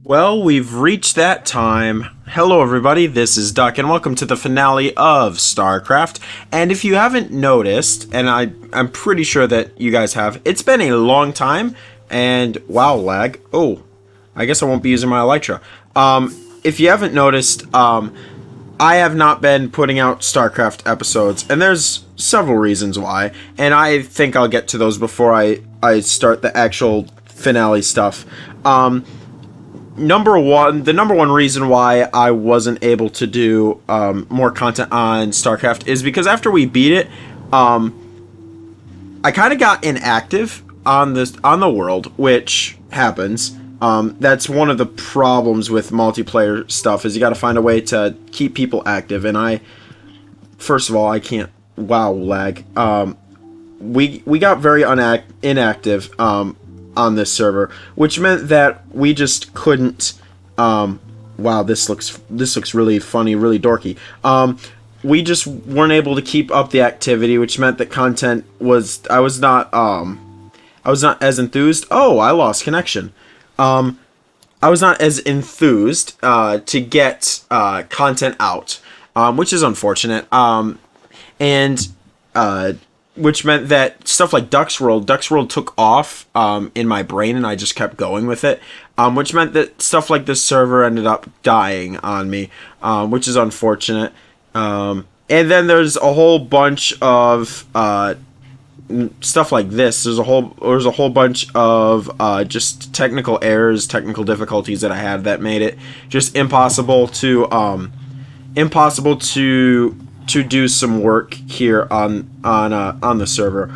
Well, we've reached that time. Hello, everybody. This is Duck, and welcome to the finale of Starcraft. And if you haven't noticed, and I'm pretty sure that you guys have, it's been a long time. And wow, lag. Oh, I guess I won't be using my Elytra. If you haven't noticed, I have not been putting out StarCraft episodes, and there's several reasons why. And I think I'll get to those before I start the actual finale stuff. The number one reason why I wasn't able to do more content on StarCraft is because after we beat it, I kind of got inactive on the world, which happens. That's one of the problems with multiplayer stuff is you got to find a way to keep people active. And first of all, I can't. Wow, lag. We got very inactive. On this server, which meant that we just couldn't. Wow, this looks really funny, really dorky. We just weren't able to keep up the activity, which meant that content was. I was not as enthused. Oh, I lost connection. I was not as enthused to get content out, which is unfortunate. And which meant that stuff like Duck's World took off in my brain, and I just kept going with it. Which meant that stuff like this server ended up dying on me, which is unfortunate. And then there's a whole bunch of stuff like this. There's a whole bunch of just technical errors, technical difficulties that I had that made it just impossible to do some work here on the server.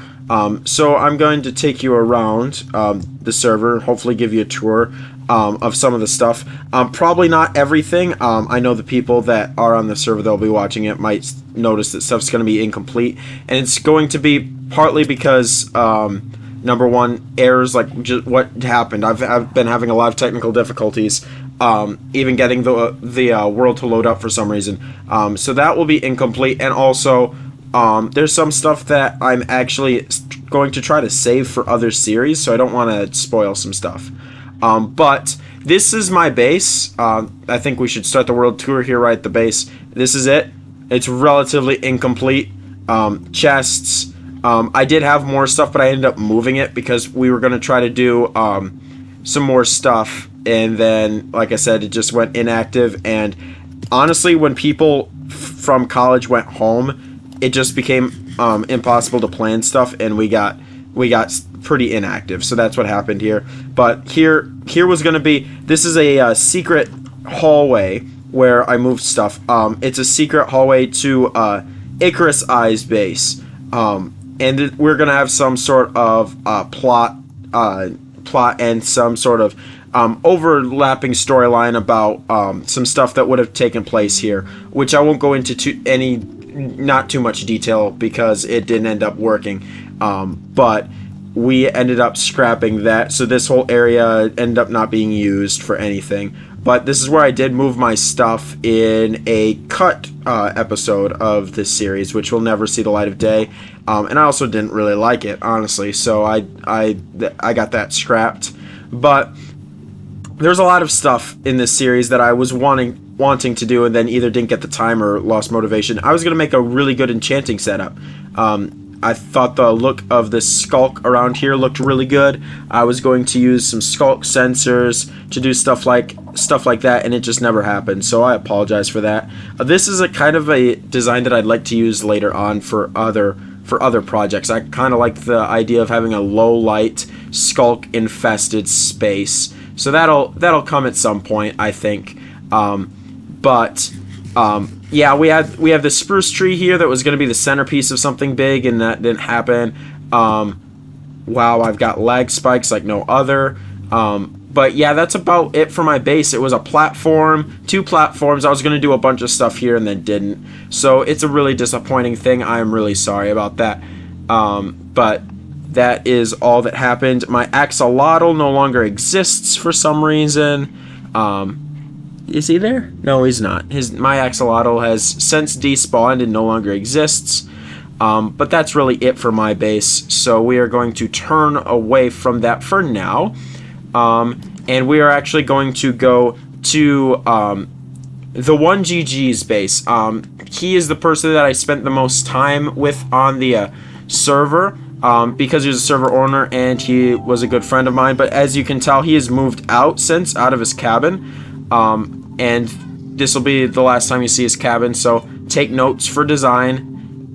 So I'm going to take you around the server and hopefully give you a tour of some of the stuff. Probably not everything. I know the people that are on the server that'll be watching it might notice that stuff's going to be incomplete, and it's going to be partly because number one, errors like just what happened. I've been having a lot of technical difficulties. Even getting the world to load up for some reason. So that will be incomplete. And also, there's some stuff that I'm actually going to try to save for other series, so I don't want to spoil some stuff. But this is my base. I think we should start the world tour here right at the base. This is it. It's relatively incomplete. Chests. I did have more stuff, but I ended up moving it because we were going to try to do some more stuff. And then, like I said, it just went inactive. And honestly, when people from college went home, it just became impossible to plan stuff, and we got pretty inactive. So that's what happened here. But here was going to be. This is a secret hallway where I moved stuff. It's a secret hallway to Icarus Eye's base, and we're gonna have some sort of plot and some sort of overlapping storyline about some stuff that would have taken place here, which I won't go into not too much detail because it didn't end up working. But we ended up scrapping that, so this whole area ended up not being used for anything. But this is where I did move my stuff in a cut episode of this series, which will never see the light of day. And I also didn't really like it, honestly, so I got that scrapped. But there's a lot of stuff in this series that I was wanting to do and then either didn't get the time or lost motivation. I was going to make a really good enchanting setup. I thought the look of this skulk around here looked really good. I was going to use some skulk sensors to do stuff like that, and it just never happened, so I apologize for that. This is a kind of a design that I'd like to use later on for other projects. I kind of like the idea of having a low light skulk infested space. So that'll come at some point, I think. Yeah, we have the spruce tree here that was going to be the centerpiece of something big, and that didn't happen. Wow, I've got lag spikes like no other. But yeah, that's about it for my base. It was a platform, 2 platforms. I was going to do a bunch of stuff here and then didn't. So it's a really disappointing thing. I am really sorry about that. But that is all that happened. My axolotl no longer exists for some reason. Is he there? No, he's not. My axolotl has since despawned and no longer exists. But that's really it for my base. So we are going to turn away from that for now. and we are actually going to go to the 1GG's base. He is the person that I spent the most time with on the server, because he was a server owner and he was a good friend of mine. But as you can tell, he has moved out of his cabin, and this will be the last time you see his cabin, so take notes for design.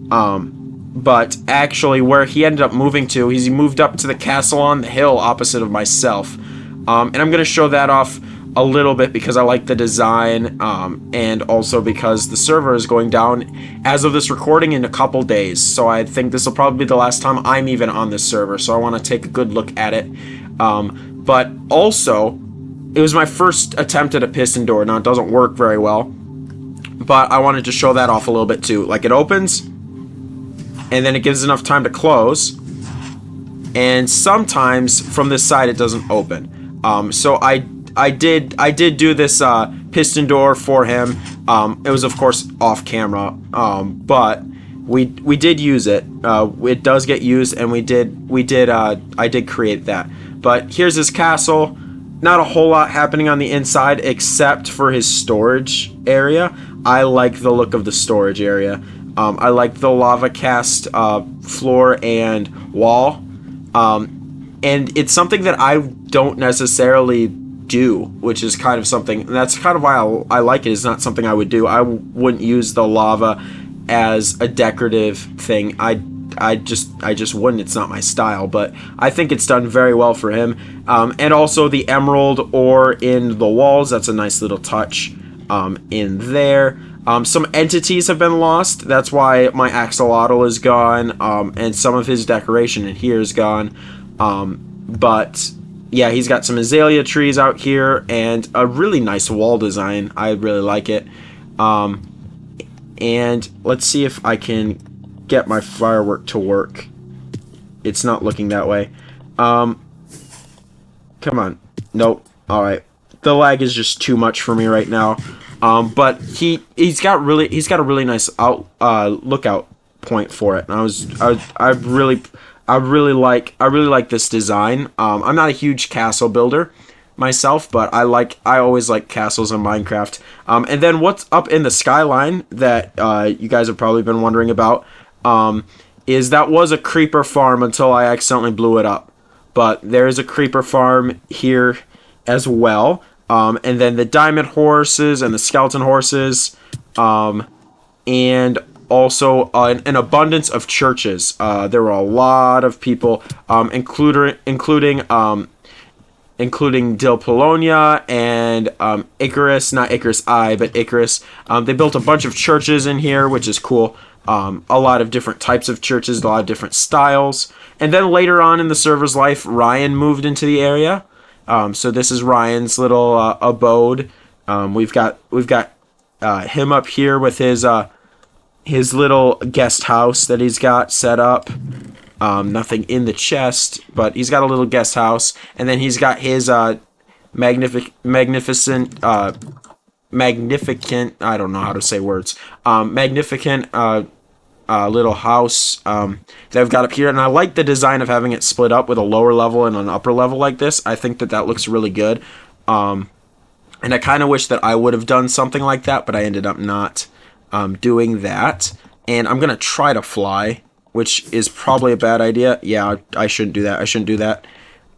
But actually, where he ended up moving to, he moved up to the castle on the hill opposite of myself. And I'm going to show that off a little bit because I like the design, and also because the server is going down as of this recording in a couple days. So I think this will probably be the last time I'm even on this server. So I want to take a good look at it. But also, it was my first attempt at a piston door. Now, it doesn't work very well, but I wanted to show that off a little bit too. Like, it opens, and then it gives enough time to close, and sometimes from this side it doesn't open. So I did do this piston door for him. It was of course off camera, but we did use it. It does get used, and I did create that. But here's his castle. Not a whole lot happening on the inside except for his storage area. I like the look of the storage area. I like the lava cast floor and wall. And it's something that I don't necessarily do, which is kind of something, and that's kind of why I like it. It's not something I would do. I wouldn't use the lava as a decorative thing. I just wouldn't. It's not my style, but I think it's done very well for him. And also the emerald ore in the walls, that's a nice little touch in there. Some entities have been lost. That's why my axolotl is gone, and some of his decoration in here is gone. But yeah, he's got some azalea trees out here and a really nice wall design. I really like it. And let's see if I can get my firework to work. It's not looking that way. Come on. Nope. Alright. The lag is just too much for me right now. But he's got a really nice lookout point for it. And I really like this design. I'm not a huge castle builder myself, but I always like castles in Minecraft. And then what's up in the skyline that you guys have probably been wondering about, is that was a creeper farm until I accidentally blew it up. But there is a creeper farm here as well. And then the diamond horses and the skeleton horses, and also an abundance of churches. There were a lot of people, including Dil Polonia and Icarus, not Icarus I, but Icarus. They built a bunch of churches in here, which is cool. A lot of different types of churches, a lot of different styles. And then later on in the server's life, Ryan moved into the area. So this is Ryan's little abode. We've got him up here with his little guest house that he's got set up. Nothing in the chest, but he's got a little guest house, and then he's got his magnificent. I don't know how to say words. Magnificent little house that I've got up here, and I like the design of having it split up with a lower level and an upper level like this. I think that looks really good, and I kind of wish that I would have done something like that, but I ended up not doing that. And I'm gonna try to fly, which is probably a bad idea. Yeah, I shouldn't do that.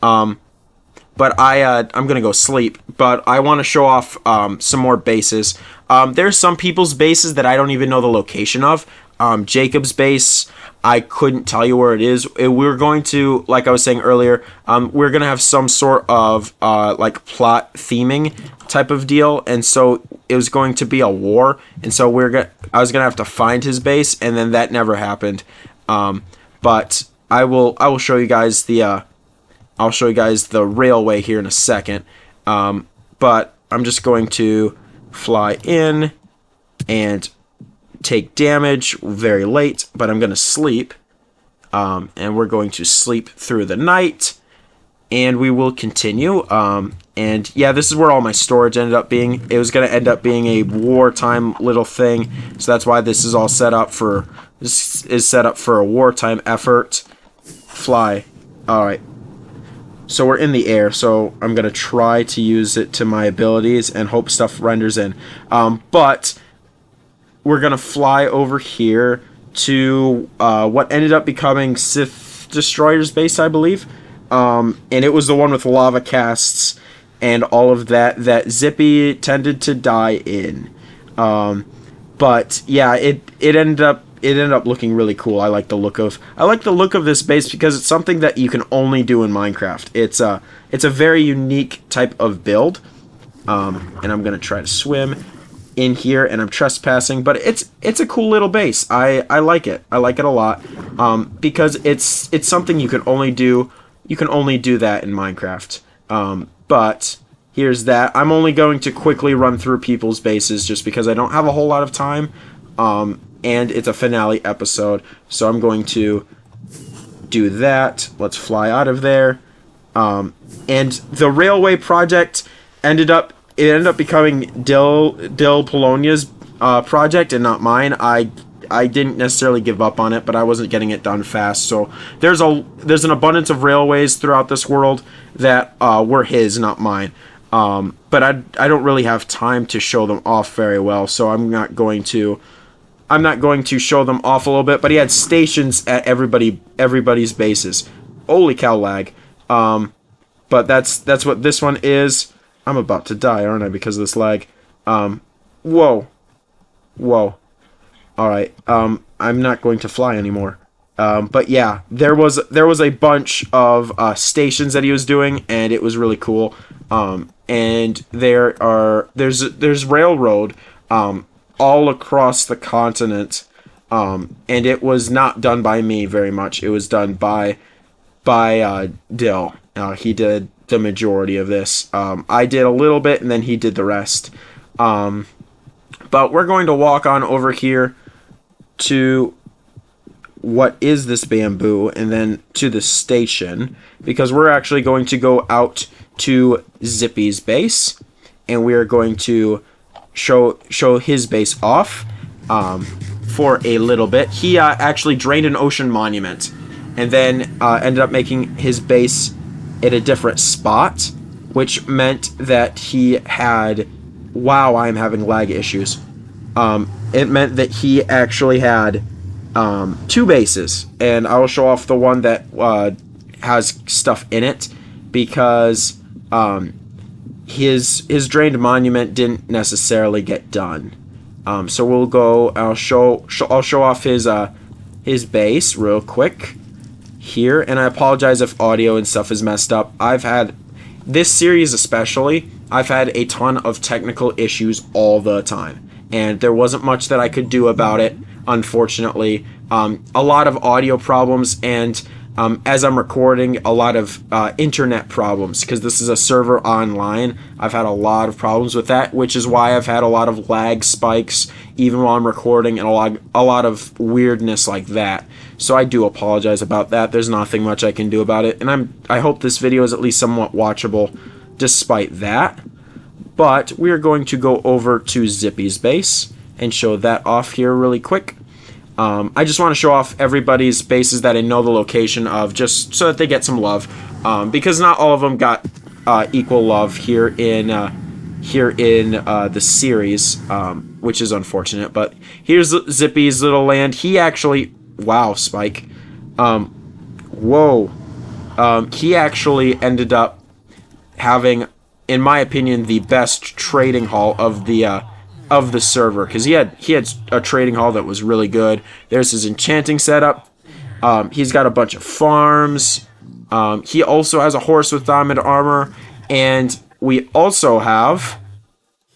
But I'm gonna go sleep. But I want to show off some more bases. There's some people's bases that I don't even know the location of. Jacob's base, I couldn't tell you where it is. We're going to, like I was saying earlier, we're gonna have some sort of like plot theming type of deal, and so it was going to be a war, and so I was gonna have to find his base, and then that never happened. But I will show you guys the railway here in a second. But I'm just going to fly in and take damage very late, but I'm going to sleep. And we're going to sleep through the night, and we will continue. And yeah, this is where all my storage ended up being. It was going to end up being a wartime little thing, so that's why this is all set up for. This is set up for a wartime effort. Fly. All right. So we're in the air, so I'm going to try to use it to my abilities and hope stuff renders in. But we're going to fly over here to what ended up becoming Sith Destroyer's base, I believe. And it was the one with lava casts and all of that Zippy tended to die in. But yeah, it ended up looking really cool. I like the look of this base because it's something that you can only do in Minecraft. It's a very unique type of build. And I'm gonna try to swim in here, and I'm trespassing, but it's a cool little base. I like it. I like it a lot. Because it's something you can only do. You can only do that in Minecraft. But here's that. I'm only going to quickly run through people's bases just because I don't have a whole lot of time. And it's a finale episode, so I'm going to do that. Let's fly out of there. And the railway project ended up becoming Dill Polonia's project and not mine. I didn't necessarily give up on it, but I wasn't getting it done fast. So there's an abundance of railways throughout this world that were his, not mine. But I don't really have time to show them off very well, so I'm not going to show them off a little bit. But he had stations at everybody's bases. Holy cow, lag. But that's what this one is. I'm about to die, aren't I, because of this lag? Whoa. Alright, I'm not going to fly anymore. But yeah, there was a bunch of stations that he was doing, and it was really cool. And there's railroad all across the continent, and it was not done by me very much. It was done by Dill. He did the majority of this. I did a little bit, and then he did the rest. But we're going to walk on over here to what is this bamboo, and then to the station, because we're actually going to go out to Zippy's base, and we are going to show his base off for a little bit. He actually drained an ocean monument, and then ended up making his base at a different spot, which meant that he had... Wow, I'm having lag issues. It meant that he actually had two bases, and I will show off the one that has stuff in it, because his drained monument didn't necessarily get done. So we'll go. I'll show off his base real quick here, and I apologize if audio and stuff is messed up. I've had this series especially. I've had a ton of technical issues all the time, and there wasn't much that I could do about it, unfortunately. A lot of audio problems, and as I'm recording, a lot of internet problems, because this is a server online. I've had a lot of problems with that, which is why I've had a lot of lag spikes even while I'm recording, and a lot of weirdness like that. So I do apologize about that. There's nothing much I can do about it, and I hope this video is at least somewhat watchable despite that. But we are going to go over to Zippy's base and show that off here really quick. I just want to show off everybody's bases that I know the location of, just so that they get some love, because not all of them got equal love here in the series, which is unfortunate. But here's Zippy's little land. He actually... Wow, Spike. Whoa. He actually ended up having, in my opinion, the best trading hall of the server, because he had a trading hall that was really good. There's his enchanting setup. He's got a bunch of farms. He also has a horse with diamond armor, and we also have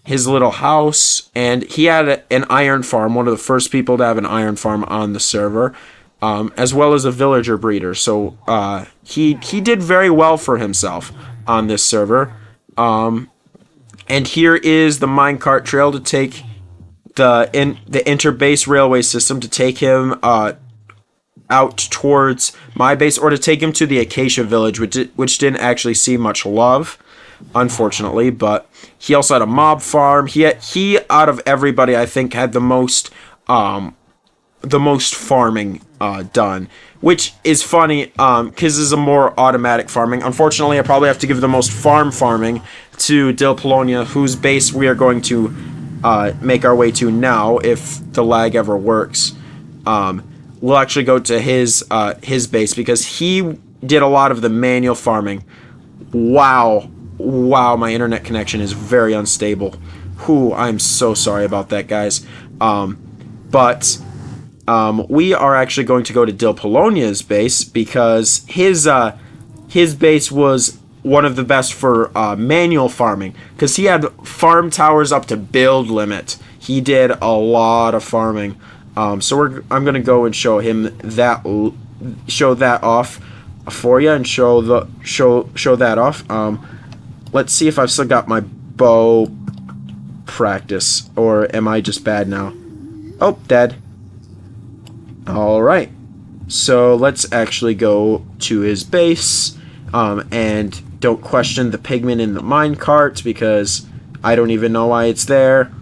his little house, and he had an iron farm, one of the first people to have an iron farm on the server, as well as a villager breeder. So he did very well for himself on this server. And here is the minecart trail to take the interbase railway system to take him out towards my base, or to take him to the Acacia village, which didn't actually see much love, unfortunately. But he also had a mob farm. He out of everybody, I think, had the most the most farming done, which is funny because this is a more automatic farming. Unfortunately, I probably have to give the most farming to Dil Polonia, whose base we are going to make our way to now if the lag ever works. We'll actually go to his base because he did a lot of the manual farming. Wow, my internet connection is very unstable. Whew, I'm so sorry about that, guys. But we are actually going to go to Dil Polonia's base because his base was one of the best for manual farming because he had farm towers up to build limit. He did a lot of farming. So I'm gonna go and show that off for you and show that off. Let's see if I've still got my bow practice, or am I just bad now? Oh, dead. Alright, so let's actually go to his base, and don't question the pigment in the minecart because I don't even know why it's there.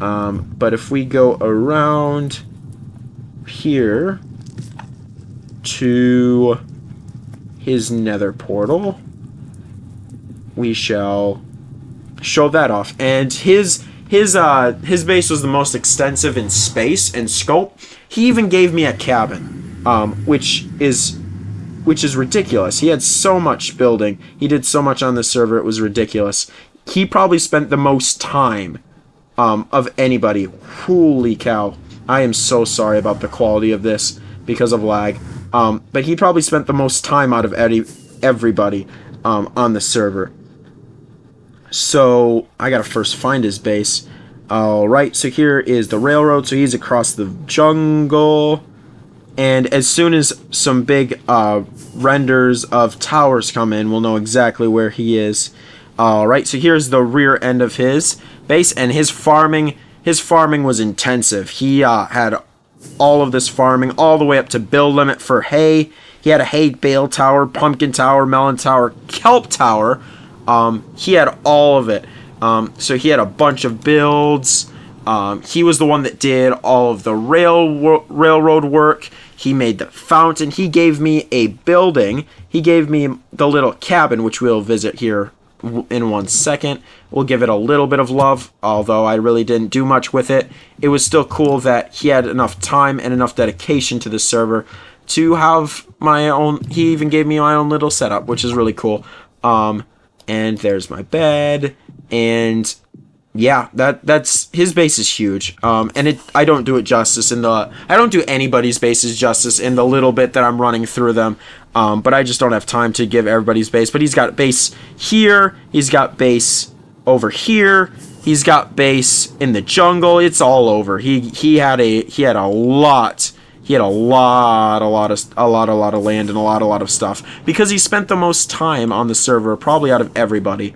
But if we go around here to his nether portal, we shall show that off. And his base was the most extensive in space and scope. He even gave me a cabin, which is ridiculous. He had so much building. He did so much on the server. It was ridiculous. He probably spent the most time of anybody. Holy cow. I am so sorry about the quality of this because of lag. But he probably spent the most time out of everybody on the server. So I gotta first find his base. Alright, so here is the railroad. So he's across the jungle. And as soon as some big renders of towers come in, we'll know exactly where he is. Alright, so here's the rear end of his base. And his farming was intensive. He had all of this farming all the way up to build limit for hay. He had a hay bale tower, pumpkin tower, melon tower, kelp tower. He had all of it. So he had a bunch of builds. He was the one that did all of the railroad work. He made the fountain. He gave me a building. He gave me the little cabin, which we'll visit here in 1 second. We'll give it a little bit of love, although I really didn't do much with it. It was still cool that he had enough time and enough dedication to the server to have my own. He even gave me my own little setup, which is really cool. And there's my bed, and yeah, that's his base is huge. And I don't do it justice I don't do anybody's bases justice in the little bit that I'm running through them. But I just don't have time to give everybody's base. But he's got base here, he's got base over here, he's got base in the jungle. It's all over. He had a lot. He had a lot of land and a lot of stuff because he spent the most time on the server, probably out of everybody.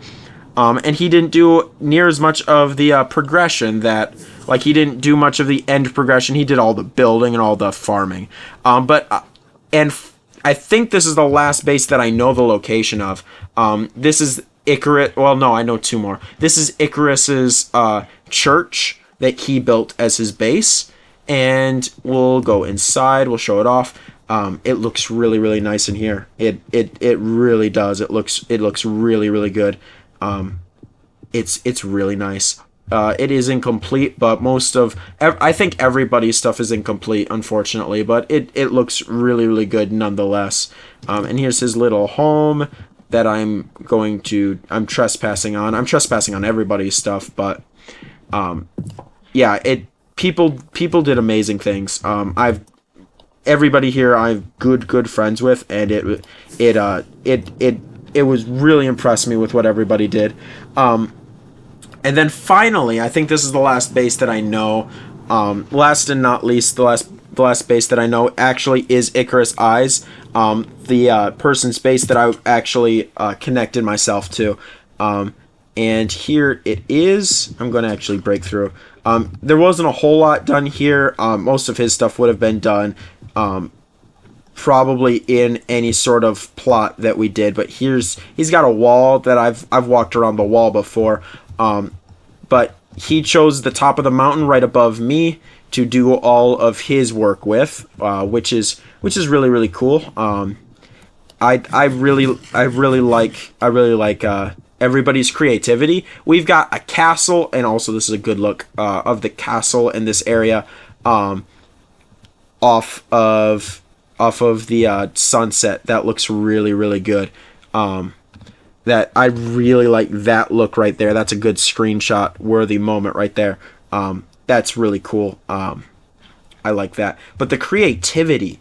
And he didn't do near as much of the progression he didn't do much of the end progression. He did all the building and all the farming. I think this is the last base that I know the location of. This is Icarus. Well, no, I know two more. This is Icarus's church that he built as his base. And we'll go inside. We'll show it off. It looks really nice in here. It really does. It looks really good. It's really nice. It is incomplete, but I think everybody's stuff is incomplete, unfortunately. But it looks really good nonetheless. And here's his little home that I'm trespassing on. I'm trespassing on everybody's stuff, but yeah, People did amazing things. Everybody here I've good friends with, and it was really impressed me with what everybody did. And then finally, I think this is the last base that I know. Last and not least, the last base that I know actually is Icarus Eyes, the person's base that I actually connected myself to. And here it is. I'm going to actually break through. There wasn't a whole lot done here. Most of his stuff would have been done probably in any sort of plot that we did. But he's got a wall that I've walked around the wall before. But he chose the top of the mountain right above me. do all of his work with, which is really really cool. I really like everybody's creativity. We've got a castle, and also this is a good look of the castle in this area, off of the sunset. That looks really really good. That I really like that look right there. That's a good screenshot worthy moment right there. That's really cool. I like that. But the creativity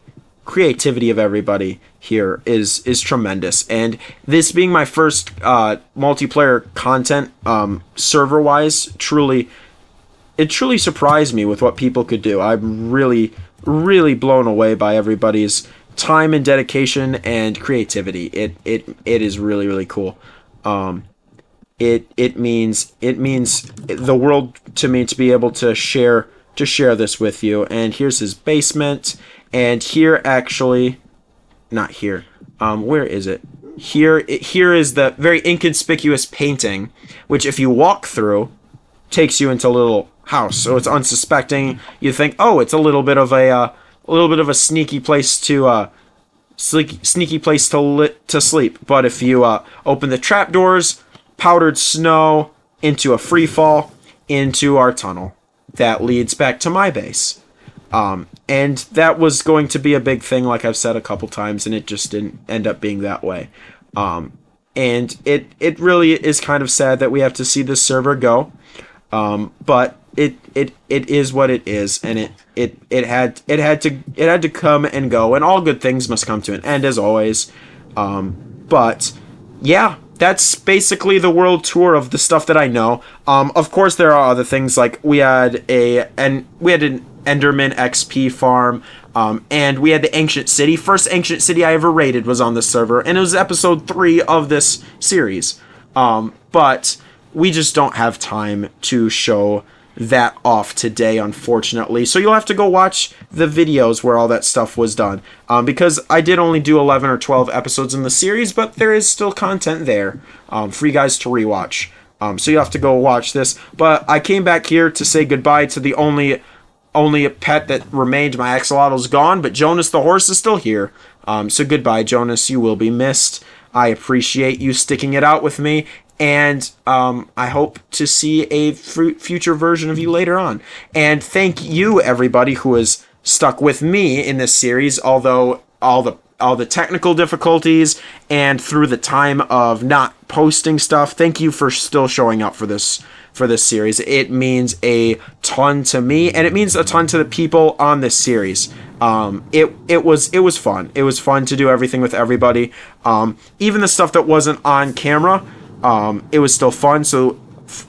of everybody here is tremendous. And this being my first multiplayer content, server wise, truly surprised me with what people could do. I'm really blown away by everybody's time and dedication and creativity. It is really really cool. It means the world to me to be able to share this with you. And here's his basement, and here actually, not here. Where is it? Here is the very inconspicuous painting, which if you walk through, takes you into a little house. So it's unsuspecting. You think, oh, it's a little bit of a sneaky place to sleep. But if you open the trapdoors, powdered snow into a free fall into our tunnel that leads back to my base. And that was going to be a big thing, like I've said a couple times, and it just didn't end up being that way. And it really is kind of sad that we have to see this server go. But it is what it is, and it had to come and go, and all good things must come to an end, as always. But yeah, that's basically the world tour of the stuff that I know. Of course, there are other things, like we had an Enderman XP farm, and we had the Ancient City. First Ancient City I ever raided was on this server, and it was episode 3 of this series. But we just don't have time to show that off today, unfortunately. So you'll have to go watch the videos where all that stuff was done. Because I did only do 11 or 12 episodes in the series, but there is still content there for you guys to rewatch. So you have to go watch this. But I came back here to say goodbye to the only pet that remained. My axolotl's gone, but Jonas the horse is still here. So goodbye, Jonas. You will be missed. I appreciate you sticking it out with me. And I hope to see a future version of you later on. And thank you, everybody who has stuck with me in this series, although all the technical difficulties and through the time of not posting stuff. Thank you for still showing up for this series. It means a ton to me, and it means a ton to the people on this series. It was fun. It was fun to do everything with everybody. Even the stuff that wasn't on camera. It was still fun. So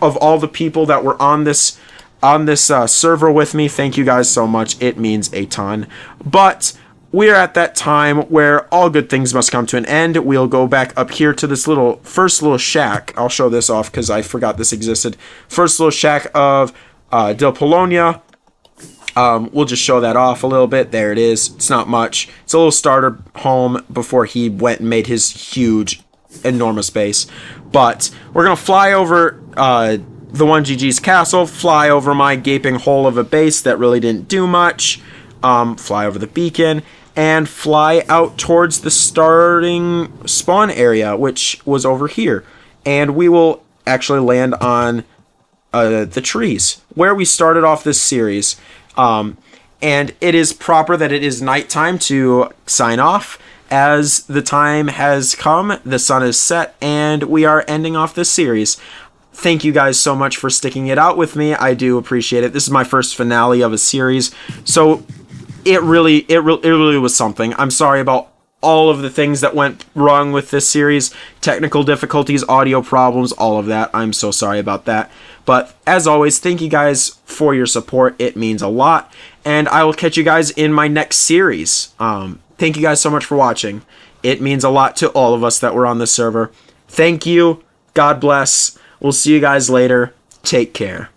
of all the people that were on this server with me, thank you guys so much. It means a ton. But we're at that time where all good things must come to an end. We'll go back up here to this first little shack. I'll show this off because I forgot this existed. First little shack of Del Polonia. We'll just show that off a little bit. There it is. It's not much. It's a little starter home before he went and made his huge, enormous base. But we're gonna fly over the 1GG's castle, fly over my gaping hole of a base that really didn't do much, fly over the beacon, and fly out towards the starting spawn area, which was over here. And we will actually land on the trees where we started off this series. And it is proper that it is nighttime to sign off. As the time has come, the sun is set, and we are ending off this series. Thank you guys so much for sticking it out with me. I do appreciate it. This is my first finale of a series, so it really was something. I'm sorry about all of the things that went wrong with this series. Technical difficulties, audio problems, all of that. I'm so sorry about that. But as always, thank you guys for your support. It means a lot, and I will catch you guys in my next series. Thank you guys so much for watching. It means a lot to all of us that were on the server. Thank you. God bless. We'll see you guys later. Take care.